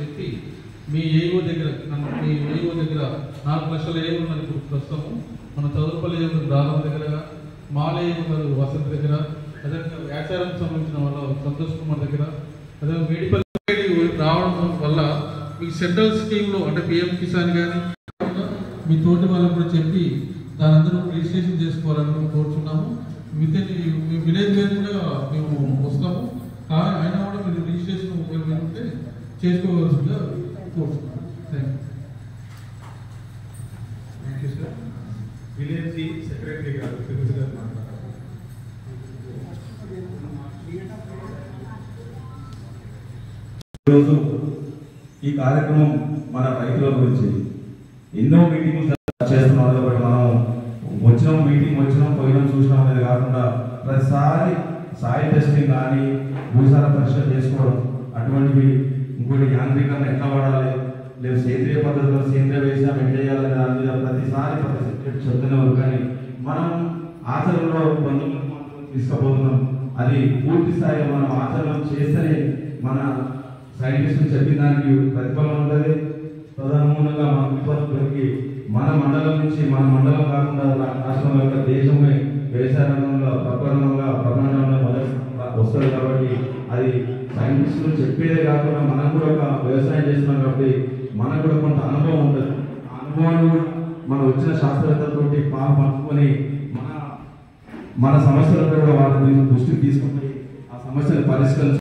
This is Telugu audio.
చెప్పి మీ ఏఓ దగ్గర 4 లక్షల ఏఓ ఉన్నది ప్రస్తుతం మన చదువుపల్లి రాధం దగ్గర మాల ఏఓ ఉన్నారు వసంత్ దగ్గర అదేవిధంగా వ్యాచారానికి సంబంధించిన వాళ్ళ సంతోష్ కుమార్ దగ్గర అదే మెడికల్ రావడం వల్ల మీకు సెంట్రల్ స్కీమ్లో అంటే పిఎం కిసాన్ కానీ మీ తోటి వాళ్ళకు కూడా చెప్పి దాని అందరూ రిజిస్ట్రేషన్ చేసుకోవాలని మేము కోరుచున్నాము. మీ విలేజ్ మీద కూడా మేము వస్తాము కానీ అయినా కూడా మీరు రిజిస్ట్రేషన్ ఒకవేళ ఉంటే చేసుకోవాల్సిందిగా కోరుతున్నాను. Thank you sir. Village secretary గారు తిరుపతి గారు మాట్లాడారు. ఈరోజు ఈ కార్యక్రమం మన రైతుల గురించి ఎన్నో మీటింగ్లు చేస్తున్నాం. కాబట్టి మనం వచ్చినాం పోయినాం చూసినాం అనేది కాకుండా ప్రతిసారి సాయి టెస్టింగ్ కానీ భూసార పరీక్ష చేసుకోవడం అటువంటివి ఇంకోటి యాంత్రీకరణ ఎట్లా వాడాలి లేదు సేంద్రియ పద్ధతిలో సేంద్రియ వ్యవసాయం ఎట్లా చేయాలని దాని మీద ప్రతిసారి చెప్తున్నారు. కానీ మనం ఆచరణలో బంధువులకు మాత్రం తీసుకుపోతున్నాం. అది పూర్తి స్థాయిలో మనం ఆచరణ చేస్తేనే మన సైంటిస్టులు చెప్పిన దానికి ప్రతిఫలం ఉంటుంది. తదనుగుణంగా మన విద్యార్థులకి మన మండలం నుంచి మన మండలం కాకుండా రాష్ట్రం యొక్క దేశమే వ్యవసాయ రంగంలో ప్రపంచంగా ప్రపంచంలో మొదటి వస్తుంది. కాబట్టి అది సైంటిస్టులు చెప్పేదే కాకుండా మనం కూడా ఒక వ్యవసాయం చేస్తున్నాం కాబట్టి మనకు కూడా కొంత అనుభవం ఉంటుంది. ఆ అనుభవాన్ని కూడా మనం వచ్చిన శాస్త్రవేత్తలతోటి పంచుకొని మన సమస్యలతో కూడా వాళ్ళ దృష్టికి తీసుకుంటే ఆ సమస్యను పరిష్కరించి